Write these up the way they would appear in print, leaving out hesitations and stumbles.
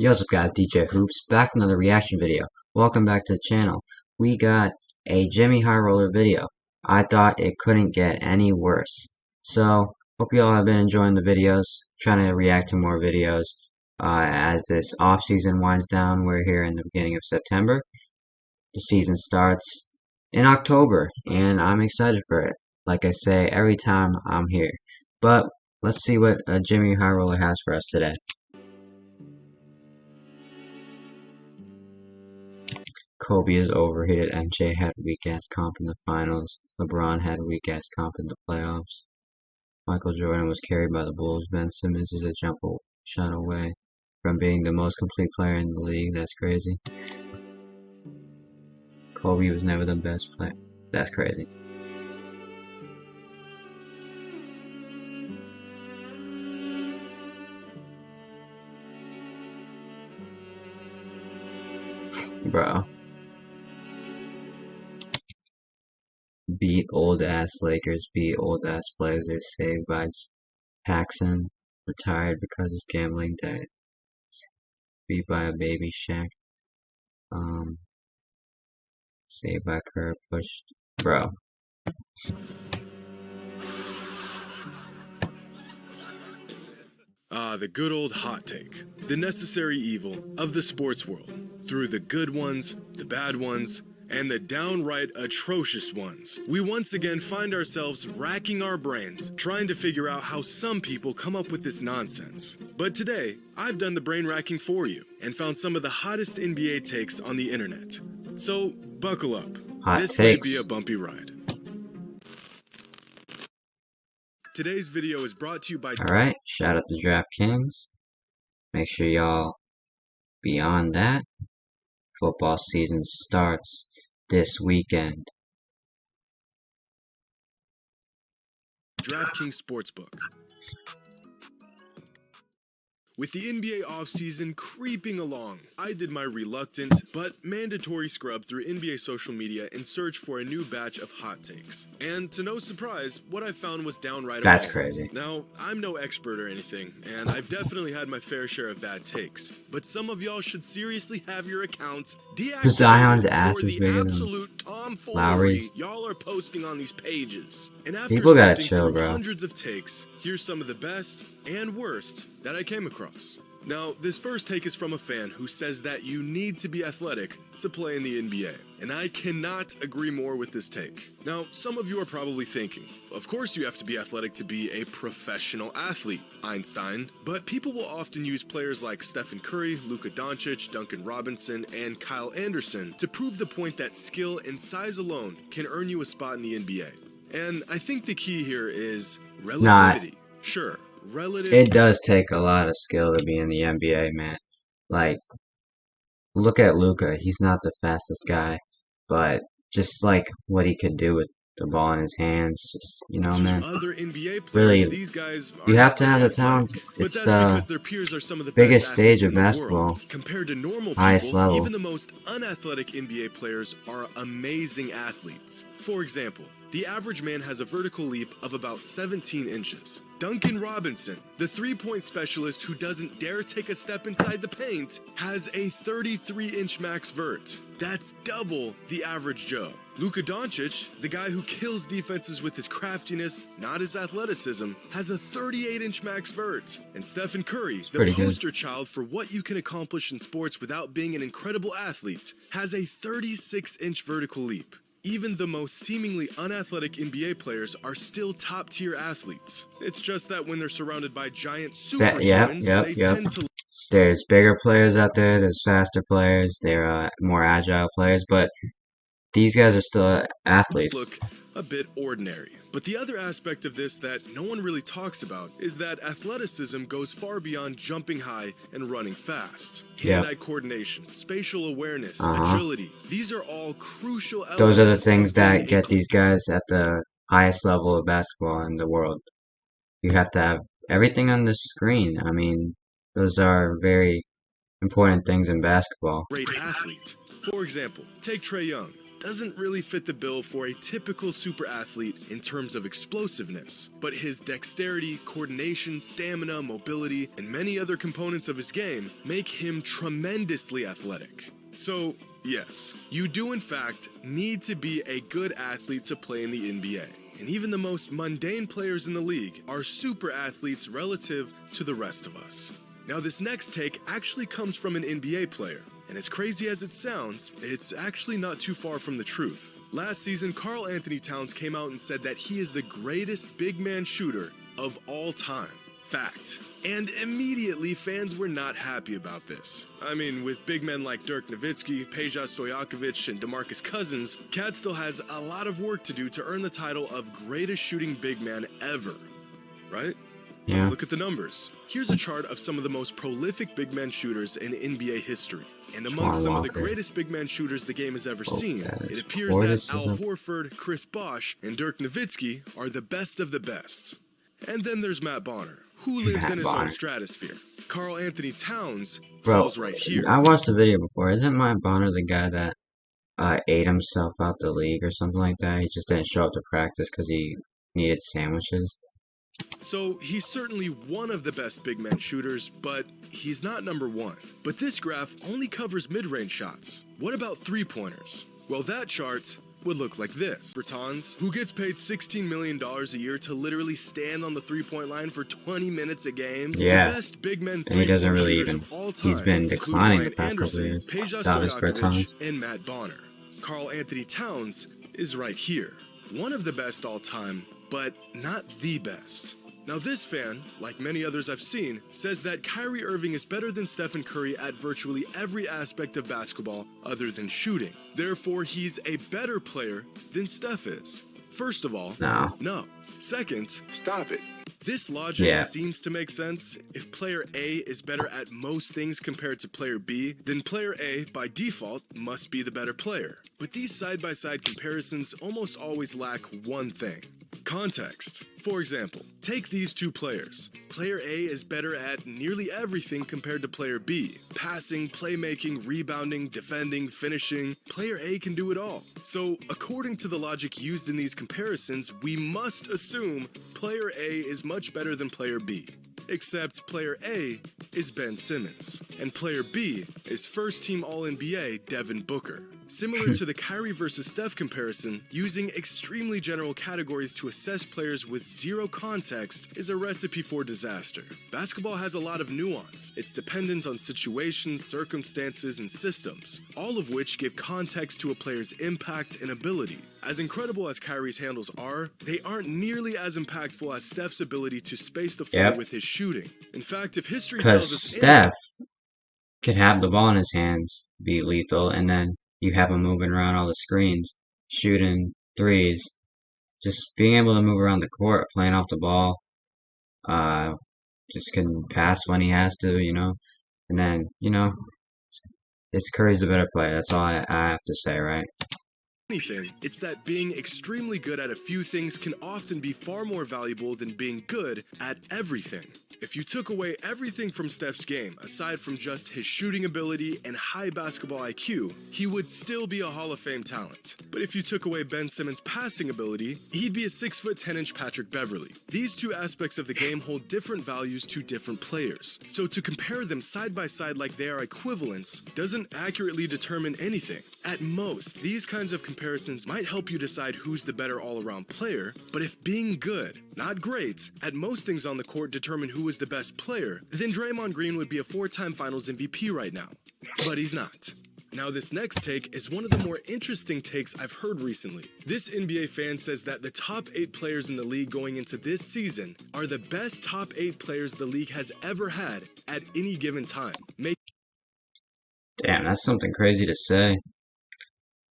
Yo, what's up guys, DJ Hoops, back with another reaction video. Welcome back to the channel. We got a JxmyHighroller video. I thought it couldn't get any worse. So, hope you all have been enjoying the videos, trying to react to more videos. As this off season winds down, we're here in the beginning of September. The season starts in October, and I'm excited for it. Like I say every time I'm here. But, let's see what JxmyHighroller has for us today. Kobe is overrated. MJ had weak-ass comp in the finals. LeBron had weak-ass comp in the playoffs. Michael Jordan was carried by the Bulls. Ben Simmons is a jump shot away from being the most complete player in the league. That's crazy. Kobe was never the best player. That's crazy. Bro. Beat old ass Lakers, beat old ass Blazers, saved by Paxson, retired because his gambling debt, beat by a baby Shaq, saved by Kerr, pushed, bro. The good old hot take. The necessary evil of the sports world. Through the good ones, the bad ones, and the downright atrocious ones. We once again find ourselves racking our brains, trying to figure out how some people come up with this nonsense. But today, I've done the brain racking for you, and found some of the hottest NBA takes on the internet. So, buckle up. This may be a bumpy ride. Today's video is brought to you by... Alright, shout out to DraftKings. Make sure y'all be on that. Football season starts this weekend. DraftKings Sportsbook. With the NBA offseason creeping along, I did my reluctant but mandatory scrub through NBA social media in search for a new batch of hot takes. And to no surprise, what I found was downright That's appalling. crazy. Now, I'm no expert or anything, and I've definitely had my fair share of bad takes, but some of y'all should seriously have your accounts deactivated. Zion's ass for is the bigger absolute than tomfoolery Lowry's. y'all are posting on these pages. And after People gotta sifting chill, through bro. hundreds of takes, here's some of the best and worst that I came across. Now, this first take is from a fan who says that you need to be athletic to play in the NBA, and I cannot agree more with this take. Now, some of you are probably thinking, of course you have to be athletic to be a professional athlete, Einstein, but people will often use players like Stephen Curry, Luka Doncic, Duncan Robinson, and Kyle Anderson to prove the point that skill and size alone can earn you a spot in the NBA. And I think the key here is relativity. Sure. It does take a lot of skill to be in the NBA, man. Like, look at Luka. He's not the fastest guy, but just like what he could do with the ball in his hands, just, you know, man. Other NBA players, really, these guys you have to have the talent. It's the biggest stage of basketball. Compared to normal highest people, level. even the most unathletic NBA players are amazing athletes. For example, the average man has a vertical leap of about 17 inches. Duncan Robinson, the three-point specialist who doesn't dare take a step inside the paint, has a 33-inch max vert. That's double the average Joe. Luka Doncic, the guy who kills defenses with his craftiness, not his athleticism, has a 38-inch max vert. And Stephen Curry, the poster child for what you can accomplish in sports without being an incredible athlete, has a 36-inch vertical leap. Even the most seemingly unathletic NBA players are still top-tier athletes. It's just that when they're surrounded by giant superhumans, they tend to... There's bigger players out there, there's faster players, there are more agile players, but these guys are still athletes. Look a bit ordinary. But the other aspect of this that no one really talks about is that athleticism goes far beyond jumping high and running fast. Hand-eye coordination, spatial awareness, agility, these are all crucial elements. Those are the things that get these guys at the highest level of basketball in the world. You have to have everything on the screen. I mean, those are very important things in basketball. Great athlete. For example, take Trae Young. doesn't really fit the bill for a typical super athlete in terms of explosiveness, but his dexterity, coordination, stamina, mobility, and many other components of his game make him tremendously athletic. So, yes, you do in fact need to be a good athlete to play in the NBA. And even the most mundane players in the league are super athletes relative to the rest of us. Now, this next take actually comes from an NBA player, and as crazy as it sounds, it's actually not too far from the truth. Last season, Karl Anthony Towns came out and said that he is the greatest big man shooter of all time. Fact. And immediately, fans were not happy about this. I mean, with big men like Dirk Nowitzki, Peja Stojakovic, and DeMarcus Cousins, Cat still has a lot of work to do to earn the title of greatest shooting big man ever. Right? Yeah. Let's look at the numbers. Here's a chart of some of the most prolific big man shooters in NBA history. And among some of the greatest big man shooters the game has ever seen, it appears that Al Horford, Chris Bosh, and Dirk Nowitzki are the best of the best. And then there's Matt Bonner, who lives in his own stratosphere. Karl Anthony Towns falls right here. I watched the video before. Isn't Matt Bonner the guy that ate himself out the league or something like that? He just didn't show up to practice because he needed sandwiches. So he's certainly one of the best big man shooters, but he's not number one. But this graph only covers mid-range shots. What about three-pointers? Well, that chart would look like this. Bertans, who gets paid $16 million a year to literally stand on the three-point line for 20 minutes a game. Yeah, the best big men and he doesn't really even. Of all time, he's been declining the past couple of years. Davis Bertans and Matt Bonner. Karl Anthony Towns is right here. One of the best all time, but not the best. Now this fan, like many others I've seen, says that Kyrie Irving is better than Stephen Curry at virtually every aspect of basketball other than shooting. Therefore, he's a better player than Steph is. First of all, no. Second, stop it. This logic seems to make sense. If player A is better at most things compared to player B, then player A, by default, must be the better player. But these side-by-side comparisons almost always lack one thing: context. For example, take these two players. Player A is better at nearly everything compared to player B. Passing, playmaking, rebounding, defending, finishing. Player A can do it all. So, according to the logic used in these comparisons, we must assume player A is much better than player B. Except player A is Ben Simmons, and player B is first-team All-NBA Devin Booker. Similar to the Kyrie versus Steph comparison, using extremely general categories to assess players with zero context is a recipe for disaster. Basketball has a lot of nuance. It's dependent on situations, circumstances, and systems, all of which give context to a player's impact and ability. As incredible as Kyrie's handles are, they aren't nearly as impactful as Steph's ability to space the floor with his shooting. In fact, if history tells us Steph can have the ball in his hands, be lethal, and then you have him moving around all the screens, shooting threes, just being able to move around the court, playing off the ball, just can pass when he has to, and then, it's Curry's the better player. That's all I have to say, right? Anything, it's that being extremely good at a few things can often be far more valuable than being good at everything. If you took away everything from Steph's game, aside from just his shooting ability and high basketball IQ, he would still be a Hall of Fame talent. But if you took away Ben Simmons' passing ability, he'd be a 6'10" Patrick Beverley. These two aspects of the game hold different values to different players. So to compare them side by side like they are equivalents doesn't accurately determine anything. At most, these kinds of comparisons might help you decide who's the better all-around player, but if being good, not great, at most things on the court determine who is the best player, then Draymond Green would be a 4-time Finals MVP right now. But he's not. Now this next take is one of the more interesting takes I've heard recently. This NBA fan says that the top 8 players in the league going into this season are the best top 8 players the league has ever had at any given time. Damn, that's something crazy to say.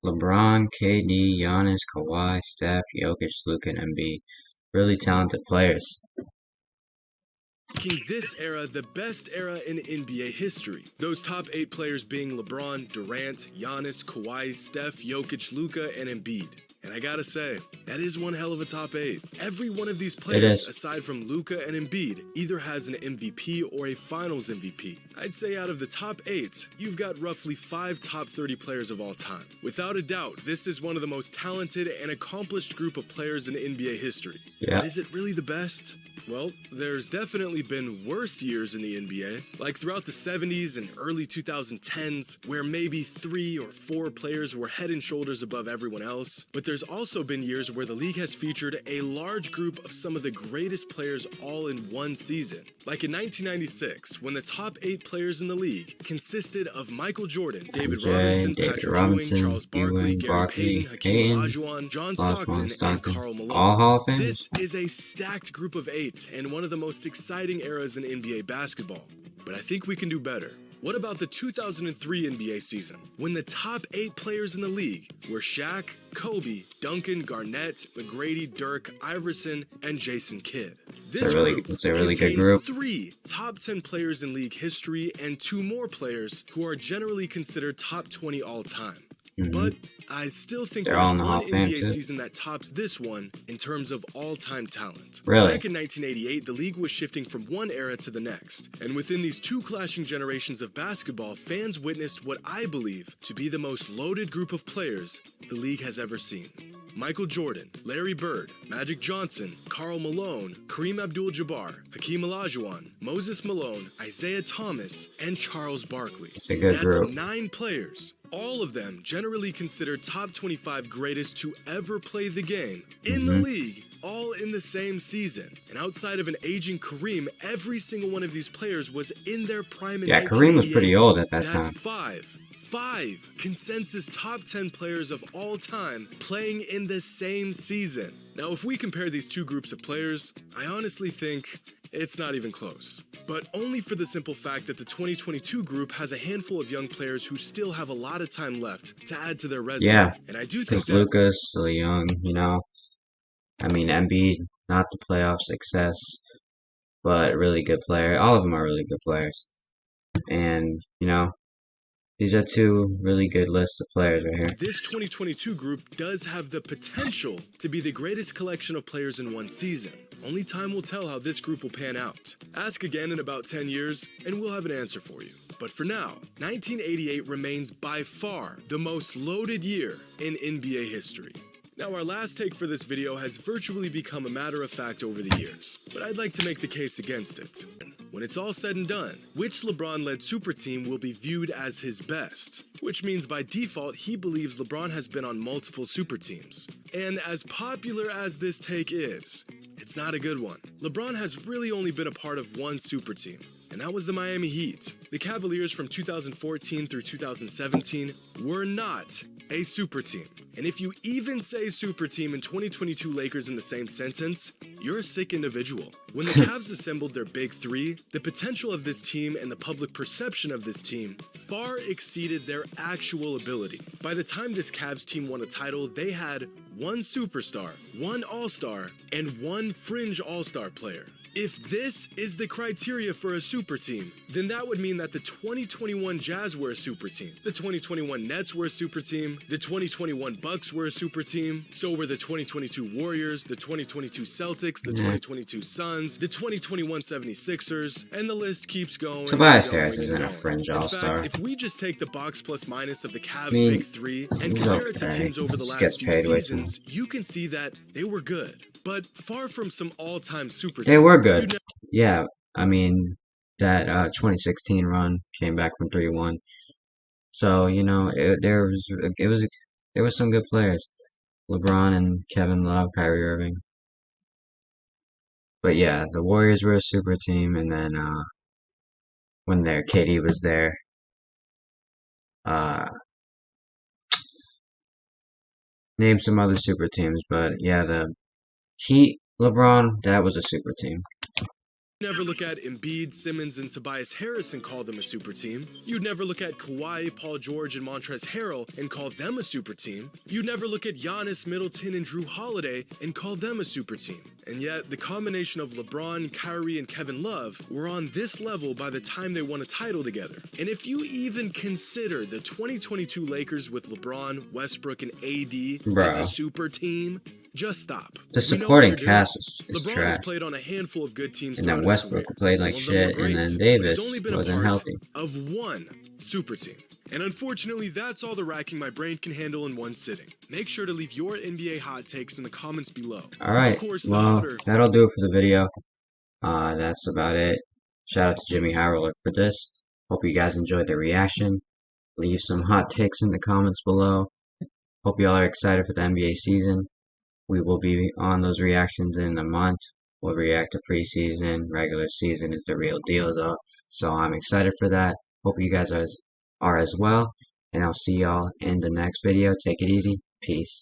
LeBron, KD, Giannis, Kawhi, Steph, Jokic, Luka, and Embiid. Really talented players. Making this era the best era in NBA history. Those top 8 players being LeBron, Durant, Giannis, Kawhi, Steph, Jokic, Luka, and Embiid. And I gotta say, that is one hell of a top 8. Every one of these It players, is. aside from Luka and Embiid, either has an MVP or a Finals MVP. I'd say out of the top 8, you've got roughly 5 top 30 players of all time. Without a doubt, this is one of the most talented and accomplished group of players in NBA history. Yeah. But is it really the best? Well, there's definitely been worse years in the NBA, like throughout the 70s and early 2010s, where maybe 3 or 4 players were head and shoulders above everyone else. But there's also been years where the league has featured a large group of some of the greatest players all in one season. Like in 1996, when the top 8 players in the league consisted of Michael Jordan, David Robinson, Patrick Ewing, Charles Barkley, Gary Payton, Hakeem Olajuwon, John Stockton, and Karl Malone. All Hall of Famers. This is a stacked group of 8 and one of the most exciting eras in NBA basketball. But I think we can do better. What about the 2003 NBA season, when the top 8 players in the league were Shaq, Kobe, Duncan, Garnett, McGrady, Dirk, Iverson, and Jason Kidd? This It's a really good contains group. 3 top 10 players in league history and 2 more players who are generally considered top 20 all time. But I still think They're there's all in the Hall one of Fame, NBA too. season that tops this one in terms of all-time talent. Really? Back in 1988, the league was shifting from one era to the next. And within these 2 clashing generations of basketball, fans witnessed what I believe to be the most loaded group of players the league has ever seen. Michael Jordan, Larry Bird, Magic Johnson, Karl Malone, Kareem Abdul-Jabbar, Hakeem Olajuwon, Moses Malone, Isaiah Thomas, and Charles Barkley. It's a good group. That's 9 players. All of them generally considered top 25 greatest to ever play the game in the league, all in the same season. And outside of an aging Kareem, every single one of these players was in their prime in Yeah, Kareem was pretty 1988. old at that That's time. 5 consensus top 10 players of all time playing in the same season. Now, if we compare these 2 groups of players, I honestly think it's not even close. But only for the simple fact that the 2022 group has a handful of young players who still have a lot of time left to add to their resume. Yeah, And I do think because that Luka's still young, you know. I mean, Embiid, not the playoff success, but really good player. All of them are really good players. And, you know, these are 2 really good lists of players right here. this 2022 group does have the potential to be the greatest collection of players in one season. Only time will tell how this group will pan out. Ask again in about 10 years, and we'll have an answer for you. But for now, 1988 remains by far the most loaded year in NBA history. Now, our last take for this video has virtually become a matter of fact over the years, but I'd like to make the case against it. When it's all said and done, which LeBron-led super team will be viewed as his best? Which means by default, he believes LeBron has been on multiple super teams. And as popular as this take is, it's not a good one. LeBron has really only been a part of one super team, and that was the Miami Heat. The Cavaliers from 2014 through 2017 were not a super team. And if you even say super team and 2022 Lakers in the same sentence, you're a sick individual. When the Cavs assembled their big 3, the potential of this team and the public perception of this team far exceeded their actual ability. By the time this Cavs team won a title, they had 1 superstar, 1 all-star, and 1 fringe all-star player. If this is the criteria for a super team, then that would mean that the 2021 Jazz were a super team, the 2021 Nets were a super team, the 2021 Bucks were a super team, so were the 2022 Warriors, the 2022 Celtics, the 2022 Suns, the 2021 76ers, and the list keeps going. Tobias and going Harris and isn't a going. fringe In all-star. fact, if we just take the box plus minus of the Cavs' mean, big 3 and he's compare it to okay. teams over the Just last gets few paid way too seasons, you can see that they were good, but far from some all-time super They team. were good. Yeah, I mean, that 2016 run came back from 3-1. So, you know, there was some good players. LeBron and Kevin Love, Kyrie Irving. But yeah, the Warriors were a super team, and then when their KD was there, uh, name some other super teams, but yeah, the Heat, LeBron, that was a super team. Never look at Embiid, Simmons, and Tobias Harris and call them a super team. You'd never look at Kawhi, Paul George, and Montrezl Harrell and call them a super team. You'd never look at Giannis, Middleton, and Drew Holiday and call them a super team. And yet, the combination of LeBron, Kyrie, and Kevin Love were on this level by the time they won a title together. And if you even consider the 2022 Lakers with LeBron, Westbrook, and AD as a super team, just stop. The supporting cast is LeBron trash. has played on a handful of good teams. And then Westbrook played like shit, and then Davis wasn't healthy. Of one super team. And unfortunately, that's all the racking my brain can handle in one sitting. Make sure to leave your NBA hot takes in the comments below. Alright, well, that'll do it for the video. That's about it. Shout out to JxmyHighroller for this. Hope you guys enjoyed the reaction. Leave some hot takes in the comments below. Hope y'all are excited for the NBA season. We will be on those reactions in a month. We'll react to preseason. Regular season is the real deal, though. So I'm excited for that. Hope you guys are as well. And I'll see y'all in the next video. Take it easy. Peace.